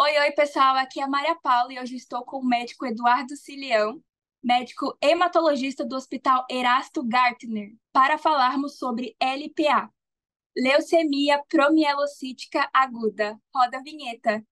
Oi, pessoal, aqui é a Maria Paula e hoje estou com o médico Eduardo Cilião, médico hematologista do Hospital Erasto Gartner, para falarmos sobre LPA, leucemia promielocítica aguda. Roda a vinheta.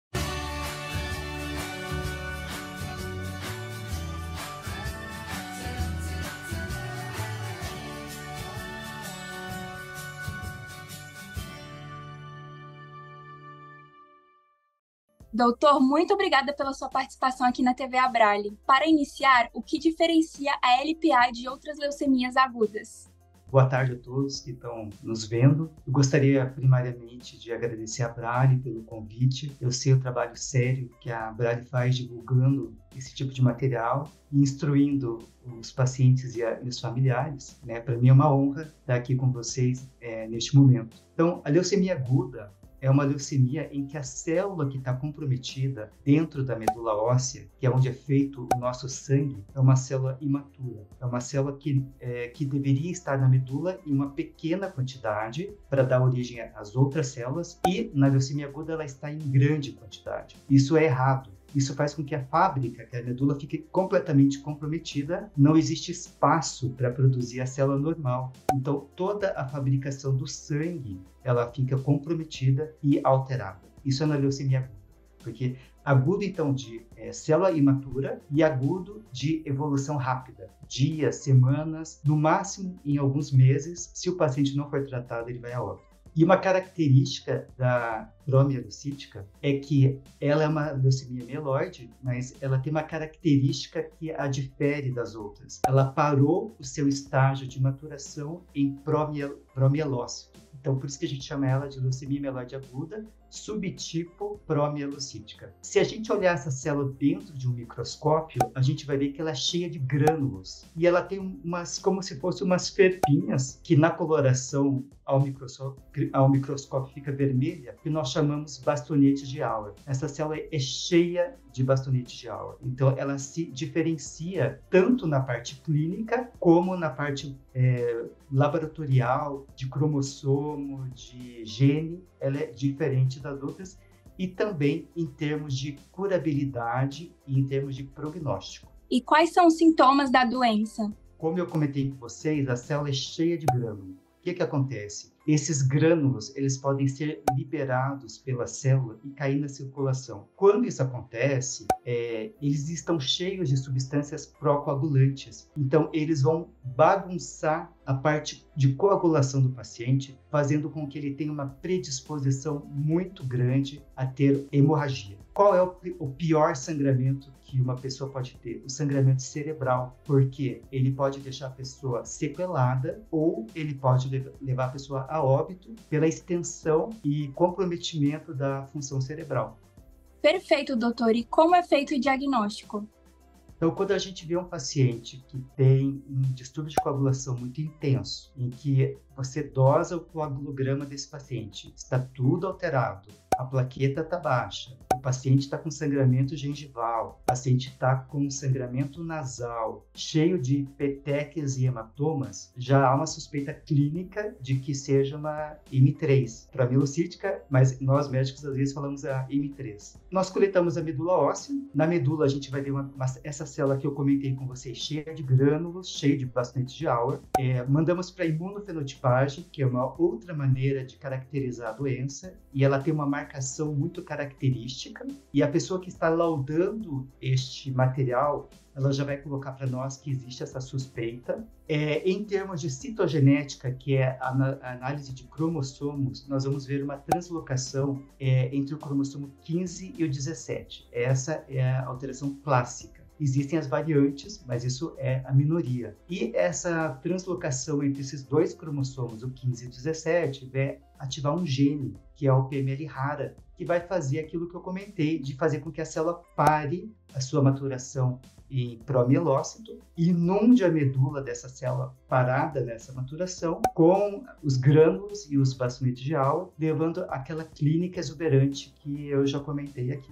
Doutor, muito obrigada pela sua participação aqui na TV Abrale. Para iniciar, o que diferencia a LPA de outras leucemias agudas? Boa tarde a todos que estão nos vendo. Eu gostaria primariamente de agradecer a Brale pelo convite. Eu sei o trabalho sério que a Brale faz divulgando esse tipo de material e instruindo os pacientes e os familiares. Para mim é uma honra estar aqui com vocês neste momento. Então, a leucemia aguda é uma leucemia em que a célula que está comprometida dentro da medula óssea, que é onde é feito o nosso sangue, é uma célula imatura. É uma célula que deveria estar na medula em uma pequena quantidade para dar origem às outras células, e na leucemia aguda ela está em grande quantidade. Isso é errado. Isso faz com que a fábrica, que é a medula, fique completamente comprometida. Não existe espaço para produzir a célula normal. Então, toda a fabricação do sangue, ela fica comprometida e alterada. Isso é na leucemia aguda. Porque agudo, então, de célula imatura e agudo de evolução rápida. Dias, semanas, no máximo em alguns meses. Se o paciente não for tratado, ele vai a óbito. E uma característica da promielocítica é que ela é uma leucemia mieloide, mas ela tem uma característica que a difere das outras. Ela parou o seu estágio de maturação em promielócito. Então, por isso que a gente chama ela de leucemia mieloide aguda, subtipo promielocítica. Se a gente olhar essa célula dentro de um microscópio, a gente vai ver que ela é cheia de grânulos. E ela tem como se fossem umas ferpinhas, que na coloração ao microscópio fica vermelha, que nós chamamos bastonetes de Auer. Essa célula é cheia de bastonetes de Auer. Então, ela se diferencia tanto na parte clínica, como na parte laboratorial, de cromossomo, de gene. Ela é diferente das outras, e também em termos de curabilidade e em termos de prognóstico. E quais são os sintomas da doença? Como eu comentei com vocês, a célula é cheia de grânulos. O que acontece? Esses grânulos, eles podem ser liberados pela célula e cair na circulação. Quando isso acontece, eles estão cheios de substâncias procoagulantes. Então, eles vão bagunçar a parte de coagulação do paciente, fazendo com que ele tenha uma predisposição muito grande a ter hemorragia. Qual é o pior sangramento que uma pessoa pode ter? O sangramento cerebral, porque ele pode deixar a pessoa sequelada ou ele pode levar a pessoa a óbito pela extensão e comprometimento da função cerebral. Perfeito, doutor. E como é feito o diagnóstico? Então, quando a gente vê um paciente que tem um distúrbio de coagulação muito intenso, em que você dosa o coagulograma desse paciente, está tudo alterado, a plaqueta está baixa, o paciente está com sangramento gengival, o paciente está com sangramento nasal, cheio de petequias e hematomas, já há uma suspeita clínica de que seja uma M3, promielocítica, mas nós médicos às vezes falamos a M3. Nós coletamos a medula óssea, na medula a gente vai ver essa célula que eu comentei com vocês, cheia de grânulos, cheia de bastante de Auer, mandamos para a imunofenotipagem, que é uma outra maneira de caracterizar a doença, e ela tem uma marcação muito característica, e a pessoa que está laudando este material, ela já vai colocar para nós que existe essa suspeita. Em termos de citogenética, que é a análise de cromossomos, nós vamos ver uma translocação entre o cromossomo 15 e o 17. Essa é a alteração clássica. Existem as variantes, mas isso é a minoria. E essa translocação entre esses dois cromossomos, o 15 e o 17, vai ativar um gene, que é o PML rara, que vai fazer aquilo que eu comentei, de fazer com que a célula pare a sua maturação em promielócito e inunde a medula dessa célula parada nessa maturação com os grânulos e os bastonetes de Auer, levando àquela clínica exuberante que eu já comentei aqui.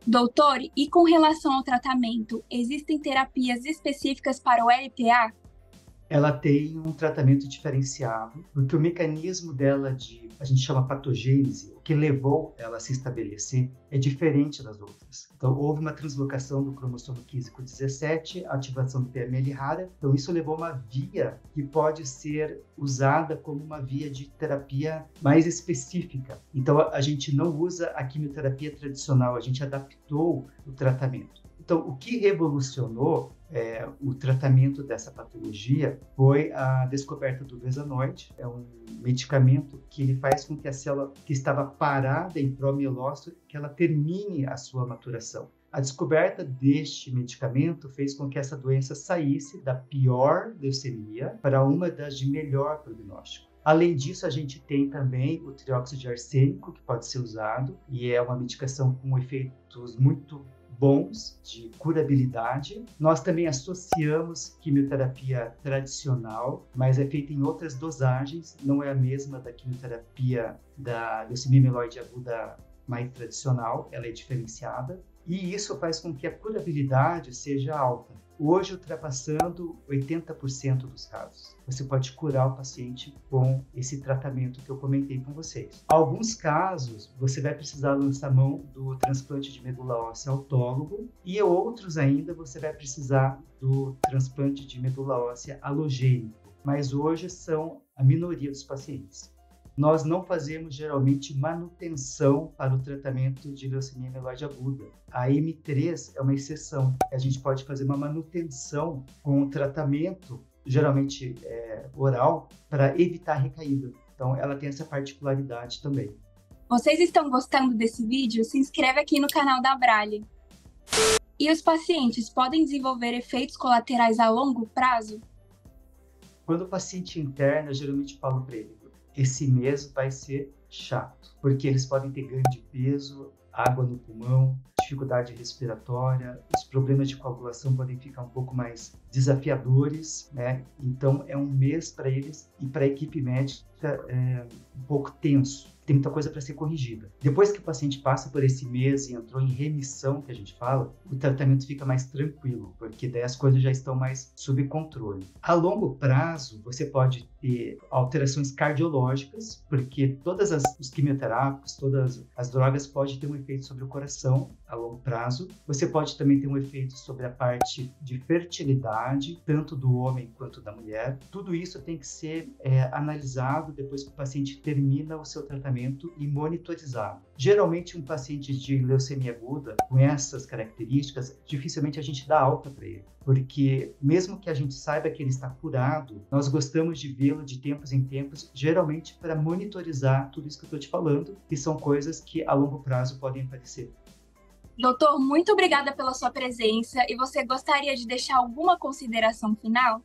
Doutor, e com relação ao tratamento, existem terapias específicas para o LPA? Ela tem um tratamento diferenciado, porque o mecanismo dela a gente chama patogênese, o que levou ela a se estabelecer, é diferente das outras. Então, houve uma translocação do cromossomo quísico 17, ativação do PML rara, então isso levou a uma via que pode ser usada como uma via de terapia mais específica. Então, a gente não usa a quimioterapia tradicional, a gente adaptou o tratamento. Então, o que revolucionou o tratamento dessa patologia foi a descoberta do Vezanoid. É um medicamento que ele faz com que a célula que estava parada em promielócito, que ela termine a sua maturação. A descoberta deste medicamento fez com que essa doença saísse da pior leucemia para uma das de melhor prognóstico. Além disso, a gente tem também o trióxido de arsênico, que pode ser usado, e é uma medicação com efeitos muito bons de curabilidade. Nós também associamos quimioterapia tradicional, mas é feita em outras dosagens, não é a mesma da quimioterapia da leucemia mieloide aguda mais tradicional, ela é diferenciada, e isso faz com que a curabilidade seja alta. Hoje, ultrapassando 80% dos casos, você pode curar o paciente com esse tratamento que eu comentei com vocês. Alguns casos, você vai precisar lançar mão do transplante de medula óssea autólogo e outros ainda você vai precisar do transplante de medula óssea alogênico, mas hoje são a minoria dos pacientes. Nós não fazemos geralmente manutenção para o tratamento de leucemia mieloide aguda. A M3 é uma exceção. A gente pode fazer uma manutenção com o tratamento, geralmente oral, para evitar recaída. Então, ela tem essa particularidade também. Vocês estão gostando desse vídeo? Se inscreve aqui no canal da Brale. E os pacientes podem desenvolver efeitos colaterais a longo prazo? Quando o paciente interna, eu geralmente falo para ele, esse mês vai ser chato, porque eles podem ter ganho de peso, água no pulmão, dificuldade respiratória, os problemas de coagulação podem ficar um pouco mais desafiadores, né? Então, é um mês para eles e para a equipe médica um pouco tenso. Tem muita coisa para ser corrigida. Depois que o paciente passa por esse mês e entrou em remissão, que a gente fala, o tratamento fica mais tranquilo, porque daí as coisas já estão mais sob controle. A longo prazo, você pode ter alterações cardiológicas, porque todos os quimioterápicos, todas as drogas podem ter um efeito sobre o coração a longo prazo. Você pode também ter um efeito sobre a parte de fertilidade, tanto do homem quanto da mulher. Tudo isso tem que ser analisado depois que o paciente termina o seu tratamento e monitorizado. Geralmente, um paciente de leucemia aguda, com essas características, dificilmente a gente dá alta para ele, porque mesmo que a gente saiba que ele está curado, nós gostamos de vê-lo de tempos em tempos, geralmente para monitorizar tudo isso que eu estou te falando, que são coisas que a longo prazo podem aparecer. Doutor, muito obrigada pela sua presença. E você gostaria de deixar alguma consideração final?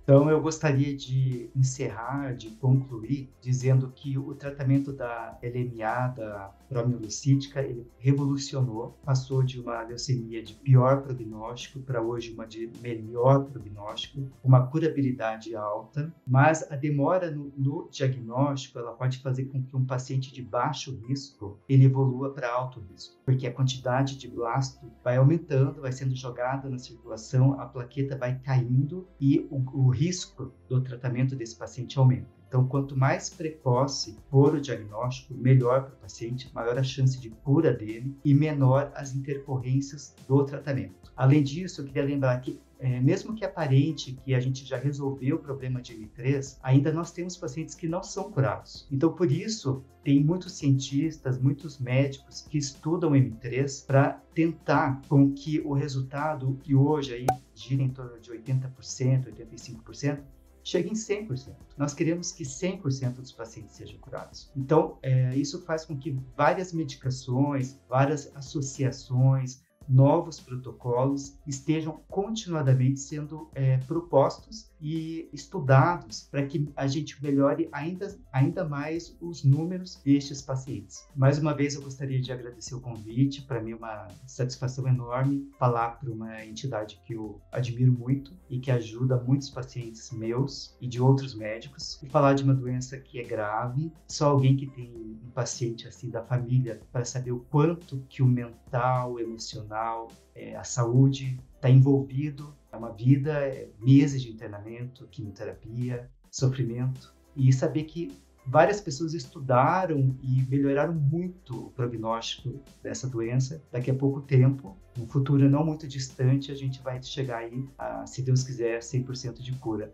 Então, eu gostaria de encerrar, de concluir, dizendo que o tratamento da LMA, da promielocítica, ele revolucionou, passou de uma leucemia de pior prognóstico para hoje uma de melhor prognóstico, uma curabilidade alta, mas a demora no diagnóstico, ela pode fazer com que um paciente de baixo risco, ele evolua para alto risco, porque a quantidade de blasto vai aumentando, vai sendo jogada na circulação, a plaqueta vai caindo e o risco do tratamento desse paciente aumenta. Então, quanto mais precoce for o diagnóstico, melhor para o paciente, maior a chance de cura dele e menor as intercorrências do tratamento. Além disso, eu queria lembrar que, mesmo que aparente que a gente já resolveu o problema de M3, ainda nós temos pacientes que não são curados. Então, por isso, tem muitos cientistas, muitos médicos que estudam M3 para tentar com que o resultado, que hoje aí gira em torno de 80%, 85%, chegue em 100%. Nós queremos que 100% dos pacientes sejam curados. Então, isso faz com que várias medicações, várias associações, novos protocolos estejam continuadamente sendo propostos e estudados para que a gente melhore ainda mais os números destes pacientes. Mais uma vez, eu gostaria de agradecer o convite. Para mim é uma satisfação enorme falar para uma entidade que eu admiro muito e que ajuda muitos pacientes meus e de outros médicos, e falar de uma doença que é grave. Só alguém que tem um paciente assim da família para saber o quanto que o mental, o emocional, emocional, a saúde, está envolvido, é uma vida, meses de internamento, quimioterapia, sofrimento, e saber que várias pessoas estudaram e melhoraram muito o prognóstico dessa doença. Daqui a pouco tempo, no futuro não muito distante, a gente vai chegar aí, se Deus quiser, 100% de cura.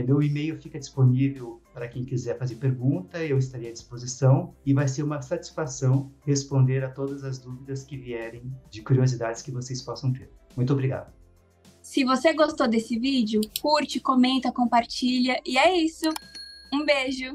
Meu e-mail fica disponível para quem quiser fazer pergunta, eu estarei à disposição e vai ser uma satisfação responder a todas as dúvidas que vierem de curiosidades que vocês possam ter. Muito obrigado. Se você gostou desse vídeo, curte, comenta, compartilha e é isso. Um beijo!